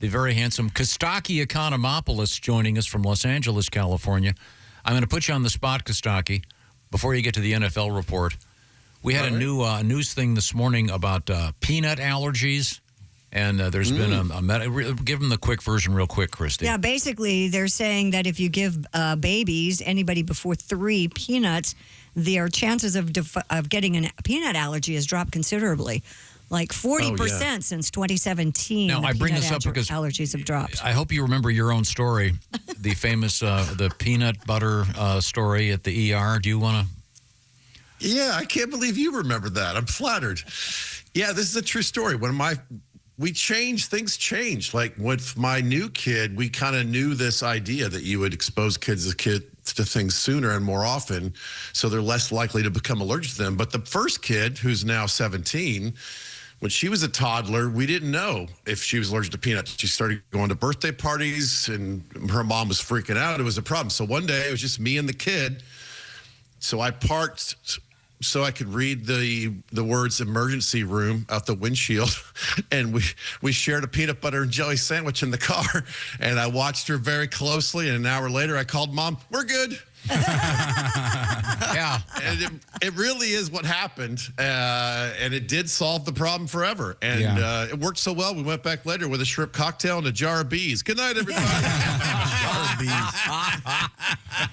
the very handsome Costaki Economopoulos joining us from Los Angeles, California. I'm going to put you on the spot, Costaki, before you get to the NFL report. We had a new news thing this morning about peanut allergies. And there's been give them the quick version real quick, Christy. Yeah, basically they're saying that if you give babies, anybody before 3, peanuts, their chances of getting a peanut allergy has dropped considerably. Like 40% since 2017. Now, I bring this up because allergies have dropped. I hope you remember your own story, the famous the peanut butter story at the ER. Do you want to? Yeah, I can't believe you remember that. I'm flattered. Yeah, this is a true story. We changed, things changed. Like with my new kid, we kind of knew this idea that you would expose kids to things sooner and more often, so they're less likely to become allergic to them. But the first kid, who's now 17, when she was a toddler, we didn't know if she was allergic to peanuts. She started going to birthday parties, and her mom was freaking out. It was a problem. So one day, it was just me and the kid. So I parked so I could read the words emergency room out the windshield. And we shared a peanut butter and jelly sandwich in the car. And I watched her very closely. And an hour later, I called Mom, we're good. Yeah. And it really is what happened. And it did solve the problem forever. And it worked so well, we went back later with a shrimp cocktail and a jar of bees. Good night, everybody. Jar of bees.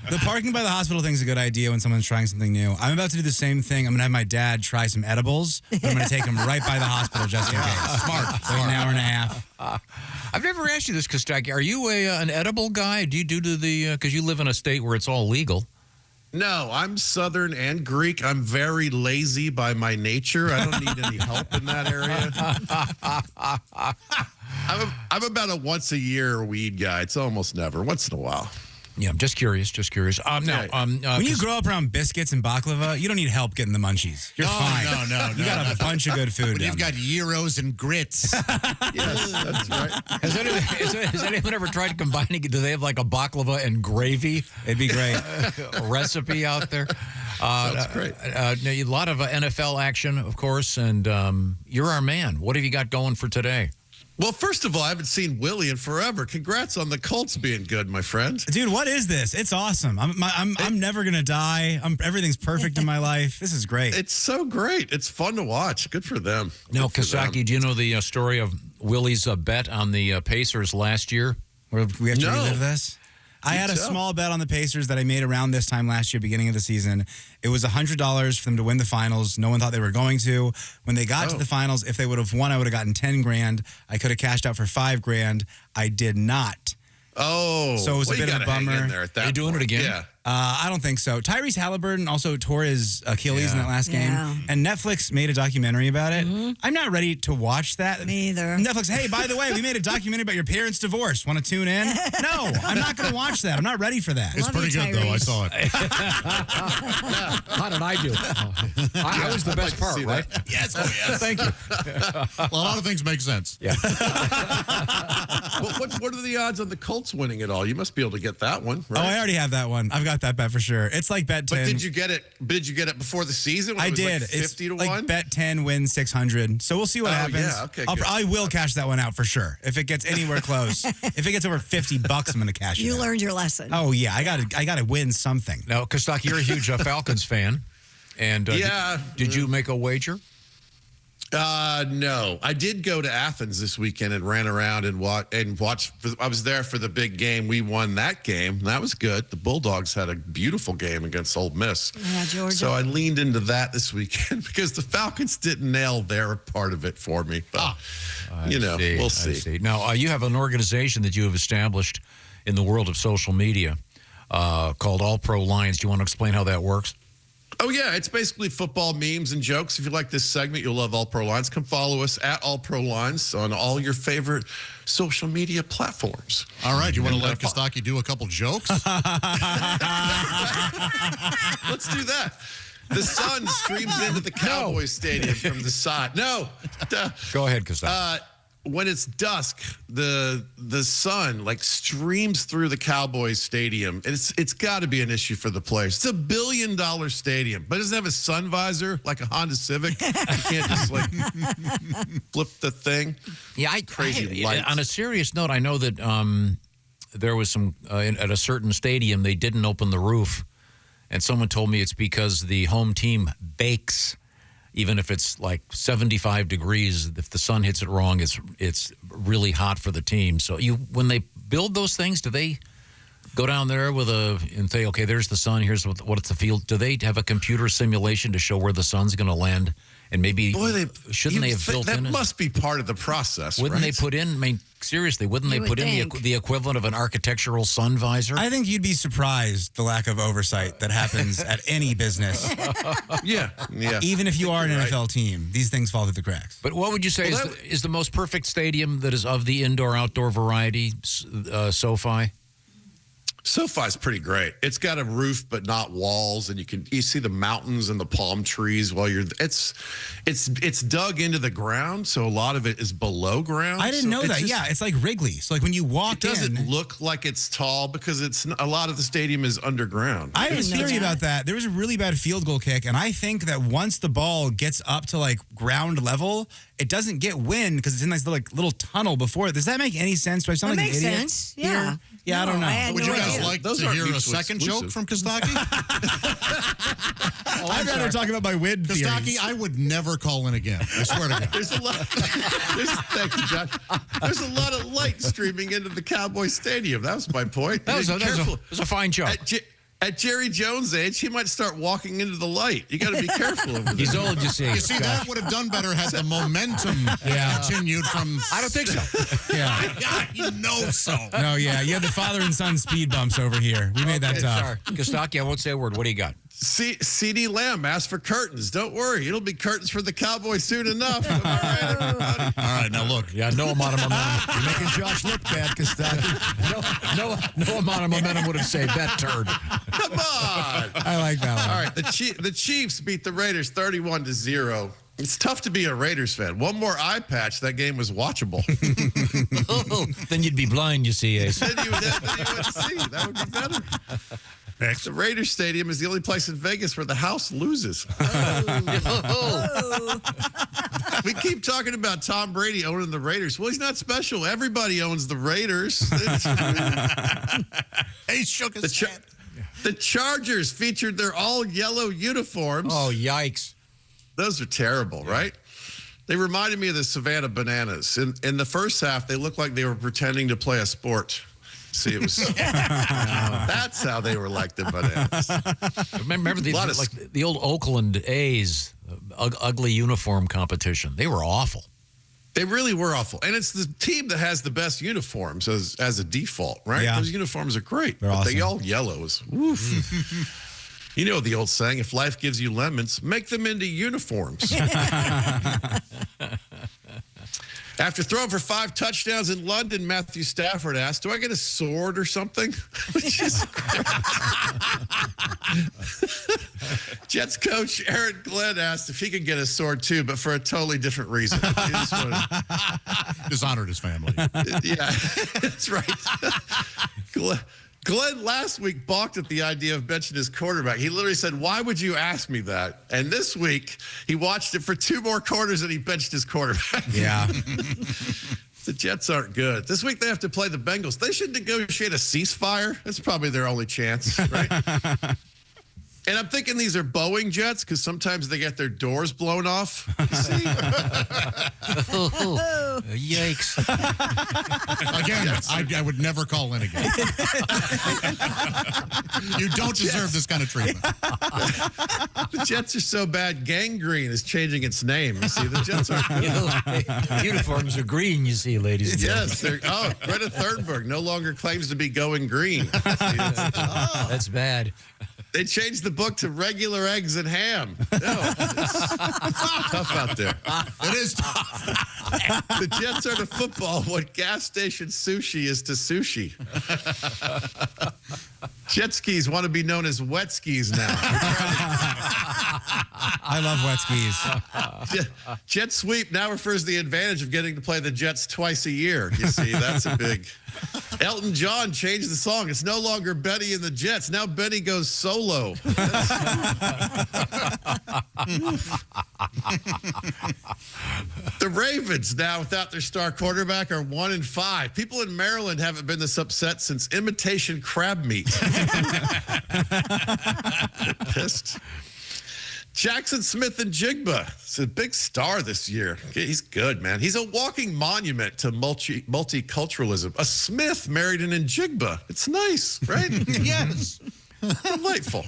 The parking by the hospital thing is a good idea when someone's trying something new. I'm about to do the same thing. I'm going to have my dad try some edibles. I'm going to take him right by the hospital just in case. Smart. Like an hour and a half. I've never asked you this, Costaki. Are you an edible guy? Do you do because you live in a state where it's all legal? No, I'm Southern and Greek. I'm very lazy by my nature. I don't need any help in that area. I'm about a once a year weed guy. It's almost never. Once in a while. Yeah, I'm just curious. When you grow up around biscuits and baklava, you don't need help getting the munchies. You're fine. No. You got a bunch of good food. When you've got gyros and grits. Yes, that's right. Has anyone ever tried combining? Do they have like a baklava and gravy? It'd be great. Recipe out there. Sounds great. A lot of NFL action, of course, and you're our man. What have you got going for today? Well, first of all, I haven't seen Willie in forever. Congrats on the Colts being good, my friend. Dude, what is this? It's awesome. I'm never gonna die. Everything's perfect in my life. This is great. It's so great. It's fun to watch. Good for them. Now, Costaki, do you know the story of Willie's bet on the Pacers last year? We have to No. relive this? I had a small bet on the Pacers that I made around this time last year, beginning of the season. It was $100 for them to win the finals. No one thought they were going to. When they got to the finals, if they would have won, I would have gotten $10,000. I could have cashed out for $5,000. I did not. Oh, so it was a bit of a bummer. Are you doing it again? Yeah. I don't think so. Tyrese Halliburton also tore his Achilles in that last game. Yeah. And Netflix made a documentary about it. I'm not ready to watch that. Me either. Netflix, hey, by the way, we made a documentary about your parents' divorce. Want to tune in? No, I'm not going to watch that. I'm not ready for that. It's pretty good, though. I saw it. How did I do? I was the best part, right? Yes. Oh, yes. Thank you. A lot of things make sense. Yeah. What are the odds on the Colts winning it all? You must be able to get that one, right? Oh, I already have that one. I've got that bet for sure. It's like bet 10. But did you get it? Did you get it before the season? When I it was did. Like 50 to it's like 1. bet 10 wins 600. So we'll see what happens. Yeah, okay, good. I will cash that one out for sure. If it gets anywhere close, if it gets over $50, I'm going to cash it. You out. learned your lesson. Oh yeah, I got to win something. Now, Costaki, you're a huge Falcons fan, and did you make a wager? No, I did go to Athens this weekend and ran around and watched. I was there for the big game. We won that game. That was good. The Bulldogs had a beautiful game against Ole Miss. Yeah, Georgia. So I leaned into that this weekend because the Falcons didn't nail their part of it for me. But, we'll see. Now, you have an organization that you have established in the world of social media called All Pro Lines. Do you want to explain how that works? Oh, yeah. It's basically football memes and jokes. If you like this segment, you'll love All Pro Lines. Come follow us at All Pro Lines on all your favorite social media platforms. All right. You want to let Costaki do a couple jokes? Let's do that. The sun streams into the Cowboys Stadium from the side. No. Go ahead, Costaki. when it's dusk, the sun like streams through the Cowboys stadium, and it's got to be an issue for the players. It's $1 billion stadium, but it doesn't have a sun visor like a Honda Civic. You can't just like flip the thing. Yeah, Crazy lights. On a serious note, I know that there was some at a certain stadium they didn't open the roof, and someone told me it's because the home team bakes. Even if it's like 75 degrees, if the sun hits it wrong, it's really hot for the team. So when they build those things, do they go down there and say, okay, there's the sun, here's what's the field? Do they have a computer simulation to show where the sun's going to land? And maybe shouldn't they have built in? That must be part of the process. Wouldn't right? they put in? I mean, seriously, wouldn't they put in the equivalent of an architectural sun visor? I think you'd be surprised the lack of oversight that happens at any business. Yeah. Even if you are an NFL team, these things fall through the cracks. But what would you say is the most perfect stadium that is of the indoor-outdoor variety, SoFi? SoFi's pretty great. It's got a roof but not walls, and you see the mountains and the palm trees while you're. It's dug into the ground, so a lot of it is below ground. I didn't know that. Yeah, it's like Wrigley. So like when you walk in, it doesn't look like it's tall because a lot of the stadium is underground. I have a theory about that. There was a really bad field goal kick, and I think that once the ball gets up to like ground level, it doesn't get wind because it's in this little tunnel before it. Does that make any sense? Do I sound like an idiot? That makes sense. Yeah. Yeah, I don't know. Would you guys like Those to aren't hear a mutually second exclusive. joke from Kostaki? I'd rather talk about my wind theories. Kostaki, I would never call in again. I swear to God. Thank you, John. There's a lot of light streaming into the Cowboy Stadium. That was my point. That was a fine joke. At Jerry Jones' age, he might start walking into the light. You got to be careful over there. He's old, you see. You see, that would have done better had the momentum continued from. I don't think so. Yeah. You know so. No, yeah. You have the father and son speed bumps over here. We made that tough. Sorry. Kostaki, I won't say a word. What do you got? C.D. Lamb asked for curtains. Don't worry. It'll be curtains for the Cowboys soon enough. All right, everybody. All right, now look. Yeah, no amount of momentum. You're making Josh look bad, Kostaki. No amount of momentum would have saved that turd. Come on. I like that one. All right, the Chiefs beat the Raiders 31-0. It's tough to be a Raiders fan. One more eye patch, that game was watchable. Then you'd be blind, you see, Ace. Then you would see. That would be better. The Raiders Stadium is the only place in Vegas where the house loses. We keep talking about Tom Brady owning the Raiders. Well, he's not special. Everybody owns the Raiders. He shook his head. The Chargers featured their all-yellow uniforms. Oh, yikes. Those are terrible, right? They reminded me of the Savannah Bananas. In the first half, they looked like they were pretending to play a sport. See, it was that's how they were like the Bananas. Remember the old Oakland A's ugly uniform competition? They were awful. They really were awful. And it's the team that has the best uniforms as a default, right? Yeah. Those uniforms are great. They're awesome. They all yellows. Oof. You know the old saying, if life gives you lemons, make them into uniforms. After throwing for 5 touchdowns in London, Matthew Stafford asked, do I get a sword or something? Jets coach Aaron Glenn asked if he could get a sword too, but for a totally different reason. He just wanted, Dishonored his family. yeah, that's right. Glenn last week balked at the idea of benching his quarterback. He literally said, why would you ask me that? And this week, he watched it for 2 more quarters and he benched his quarterback. Yeah. The Jets aren't good. This week, they have to play the Bengals. They should negotiate a ceasefire. That's probably their only chance, right? And I'm thinking these are Boeing jets because sometimes they get their doors blown off. See? Yikes. Again, I would never call in again. You don't deserve this kind of treatment. The Jets are so bad, Gangrene is changing its name. You see, the Jets are good. Uniforms are green, you see, ladies and gentlemen. Yes. Greta Thunberg no longer claims to be going green. That's bad. They changed the book to Regular Eggs and Ham. No, it's tough out there. It is tough. The Jets are to football what gas station sushi is to sushi. Jet skis want to be known as wet skis now. I love wet skis. Jet sweep now refers to the advantage of getting to play the Jets twice a year. You see, that's a big. Elton John changed the song. It's no longer Benny and the Jets. Now Benny goes solo. The Ravens, now without their star quarterback, are 1-5. People in Maryland haven't been this upset since imitation crab meat. Pissed. Jackson Smith and Jigba. He's a big star this year. He's good, man. He's a walking monument to multiculturalism. A Smith married an Njigba. It's nice, right? Yes. Delightful.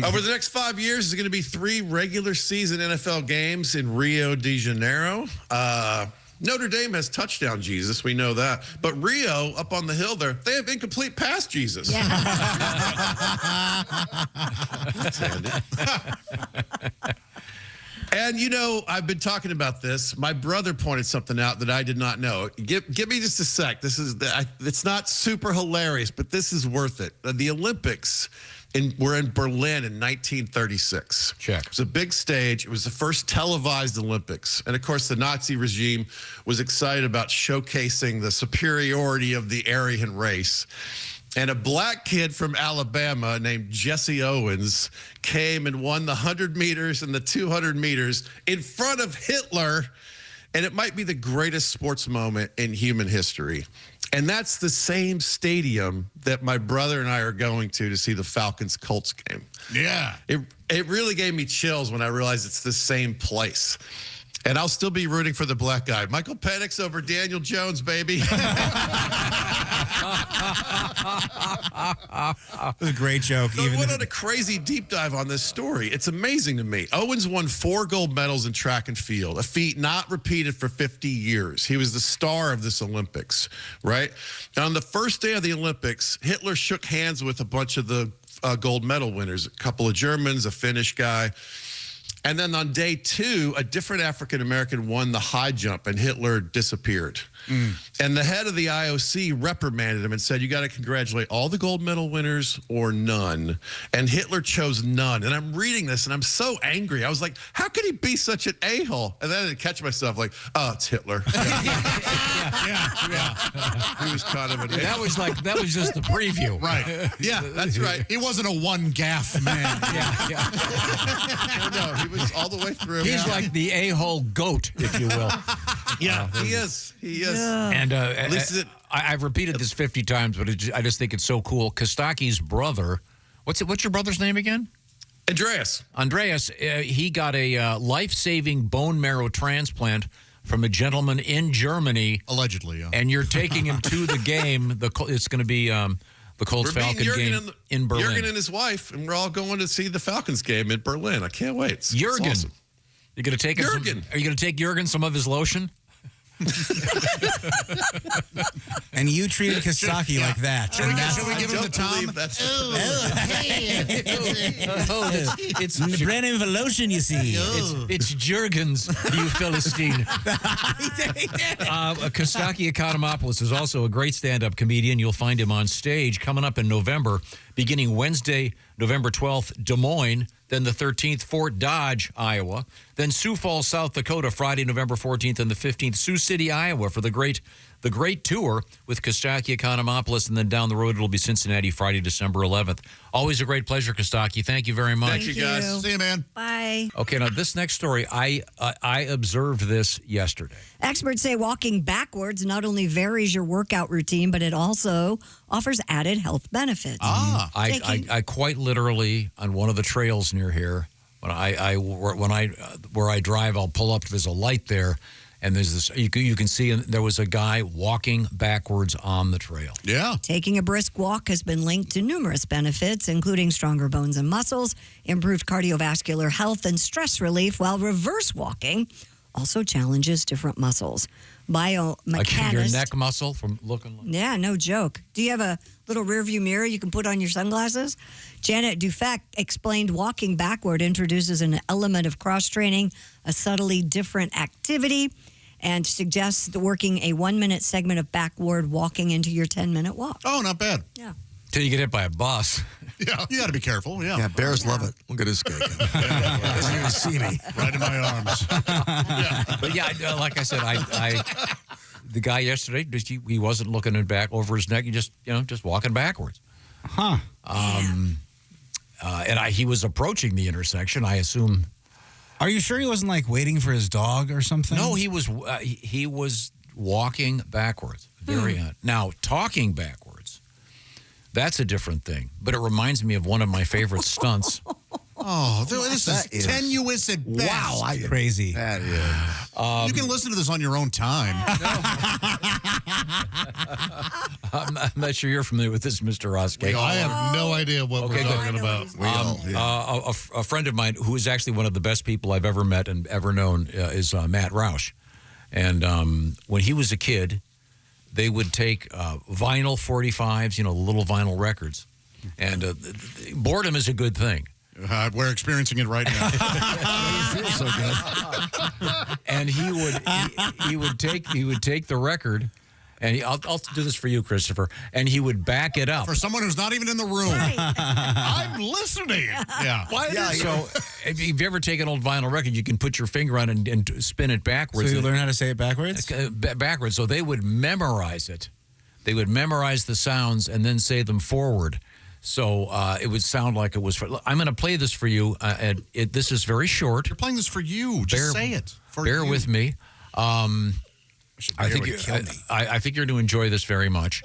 Over the next 5 years, there's going to be 3 regular season NFL games in Rio de Janeiro. Notre Dame has touchdown Jesus. We know that. But Rio, up on the hill there, they have incomplete pass Jesus. Yeah. That's handy. And, you know, I've been talking about this. My brother pointed something out that I did not know. Give me just a sec. It's not super hilarious, but this is worth it. The Olympics were in Berlin in 1936. Check. It was a big stage. It was the first televised Olympics. And, of course, the Nazi regime was excited about showcasing the superiority of the Aryan race. And a black kid from Alabama named Jesse Owens came and won the 100 meters and the 200 meters in front of Hitler. And it might be the greatest sports moment in human history. And that's the same stadium that my brother and I are going to see the Falcons-Colts game. Yeah. It really gave me chills when I realized it's the same place. And I'll still be rooting for the black guy. Michael Penix over Daniel Jones, baby. It was a great joke. So I went on a crazy deep dive on this story. It's amazing to me. Owens won 4 gold medals in track and field, a feat not repeated for 50 years. He was the star of this Olympics, right? And on the first day of the Olympics, Hitler shook hands with a bunch of the gold medal winners, a couple of Germans, a Finnish guy. And then on day 2, a different African-American won the high jump, and Hitler disappeared. And the head of the IOC reprimanded him and said, you got to congratulate all the gold medal winners or none. And Hitler chose none. And I'm reading this, and I'm so angry. I was like, how could he be such an a-hole? And then I catch myself like, oh, it's Hitler. Yeah. He was kind of an a-hole. That was just the preview. Right. Yeah, that's right. He wasn't a one gaff man. No, he was all the way through. He's like the a-hole goat, if you will. Yeah, he is. He is. Yeah. And Listen, I've repeated this 50 times, but I just think it's so cool. Kostaki's brother, what's your brother's name again? Andreas, he got a life-saving bone marrow transplant from a gentleman in Germany. Allegedly, yeah. And you're taking him to the game. It's going to be the Colts-Falcon game in Berlin. Jurgen and his wife, and we're all going to see the Falcons game in Berlin. I can't wait. It's Jurgen. awesome. You're going to take Jurgen. Are you going to take Jurgen some of his lotion? And you treated Costaki like that. Should we give him the Tom? It's the brand name of a lotion, you see. It's Jurgens, you Philistine. Kostaki Economopoulos is also a great stand-up comedian. You'll find him on stage coming up in November, beginning Wednesday, November 12th, Des Moines, then the 13th, Fort Dodge, Iowa, then Sioux Falls, South Dakota, Friday, November 14th, and the 15th, Sioux City, Iowa, for the great tour with Costaki Economopoulos, and then down the road it'll be Cincinnati, Friday, December 11th. Always a great pleasure, Kostaki. Thank you very much. Thank you, guys. See you, man. Bye. Okay, now this next story, I observed this yesterday. Experts say walking backwards not only varies your workout routine, but it also offers added health benefits. I quite literally, on one of the trails near here, where I drive, I'll pull up. There's a light there, and there's this. You can see there was a guy walking backwards on the trail. Yeah. Taking a brisk walk has been linked to numerous benefits, including stronger bones and muscles, improved cardiovascular health, and stress relief, while reverse walking also challenges different muscles. Biomechanists. Like your neck muscle from looking. Yeah, no joke. Do you have a little rearview mirror you can put on your sunglasses? Janet Dufek explained walking backward introduces an element of cross-training, a subtly different activity, and suggests working a 1-minute segment of backward walking into your 10-minute walk. Oh, not bad. Yeah. Till you get hit by a bus. Yeah, you got to be careful. Yeah. Yeah, bears love it. Look at his cake. Doesn't even see me. Right in my arms. But yeah, like I said, the guy yesterday, he wasn't looking back over his neck. He just walking backwards. Huh. And he was approaching the intersection. I assume. Are you sure he wasn't like waiting for his dog or something? No, he was walking backwards. Very odd. Now, talking backwards, that's a different thing. But it reminds me of one of my favorite stunts. Oh, this is tenuous at best. Wow, crazy. That is. You can listen to this on your own time. I'm not sure you're familiar with this, Mr. Roskay. I have no idea what we're talking about. A friend of mine who is actually one of the best people I've ever met and ever known is Matt Roush. And when he was a kid, they would take vinyl 45s, little vinyl records. And boredom is a good thing. We're experiencing it right now. It feels so good. And he would take the record, and I'll do this for you, Christopher. And he would back it up For someone who's not even in the room. I'm listening. Yeah. So if you've ever taken an old vinyl record, you can put your finger on it and spin it backwards. So you learn how to say it backwards? Backwards. So they would memorize it. They would memorize the sounds and then say them forward. So it would sound like it was. I'm going to play this for you. This is very short. You're playing this for you. Just say it. Bear with me. I think you're going to enjoy this very much.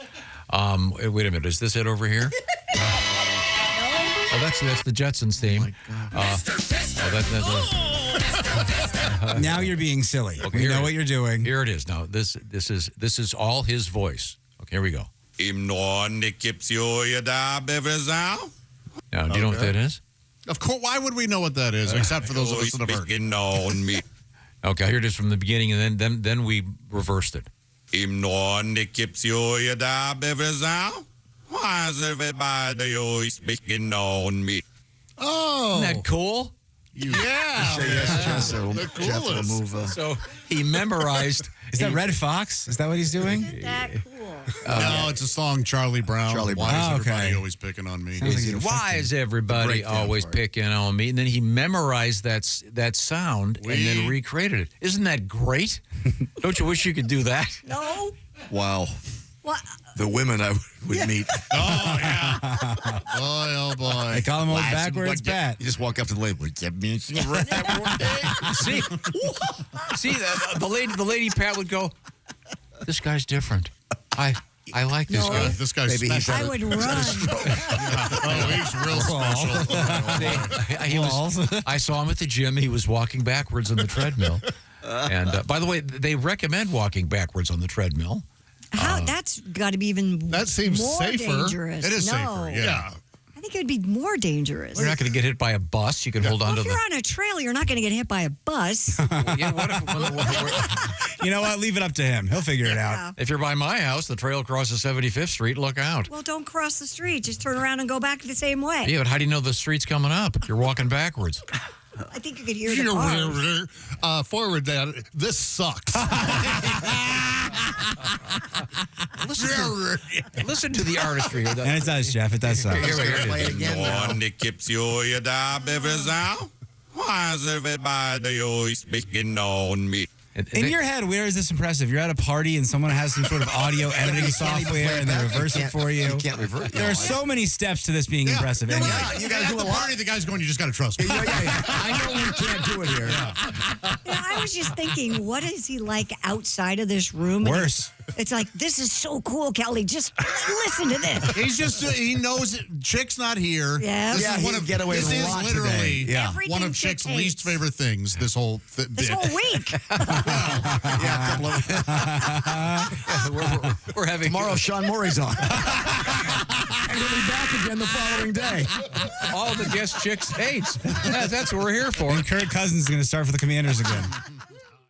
Wait a minute. Is this it over here? Oh, that's the Jetsons theme. Now you're being silly. Okay, you know what you're doing. Here it is. Now this is all his voice. Okay, here we go. Now, do you know what that is? Of course. Why would we know what that is, except for those of us that have heard? Okay, here it is from the beginning, and then we reversed it. Oh. Isn't that cool? Yeah. The coolest. So he memorized. Is that Red Fox? Is that what he's doing? Isn't that cool? No, it's a song, Charlie Brown. Charlie Brown. Why is everybody okay. always picking on me? Why is everybody always picking on me? And then he memorized that sound and then recreated it. Isn't that great? Don't you wish you could do that? No. Wow. What? The women I would meet. Oh, yeah. Boy, oh, boy. They call him old backwards Pat. You just walk up to the lady. See, the lady Pat would go, "This guy's different. I like this guy. This guy's special. I would run. Oh, he's real special. I saw him at the gym. He was walking backwards on the treadmill. And by the way, they recommend walking backwards on the treadmill. How? That's got to be even That seems more safer. dangerous. It is No. safer, yeah. I think it would be more dangerous. You're not going to get hit by a bus. You can hold on Well, to if you're on a trail, you're not going to get hit by a bus. Yeah, You know what? Leave it up to him. He'll figure it out. if you're by my house, the trail crosses 75th Street. Look out. Well, don't cross the street. Just turn around and go back the same way. Yeah, but how do you know the street's coming up? You're walking backwards. I think you could hear the cars. Forward, Dad. This sucks. Listen to the artistry here. And it does, Jeff. It does suck. Here Play it again now. In your head, where is this impressive? You're at a party and someone has some sort of audio editing software and they reverse it for you. You can't reverse it. There are so many steps to this being impressive. And You guys do a At the lot. party, the guy's going, you just got to trust me. Yeah. I know we can't do it here. I was just thinking, what is he like outside of this room? And Worse. It's like, this is so cool, Kelly. Just listen to this. He's just, he knows it. Chick's not here. Yeah. This Yeah, is he'd get away this with a is lot literally today. Yeah. Everything one of Chick Chick's hates. least favorite things, this whole This bit. whole week. We're having Tomorrow, Sean Murray's on. And he'll be back again the following day. all the guest chicks hates. That's what we're here for. Kirk Cousins is going to start for the Commanders again.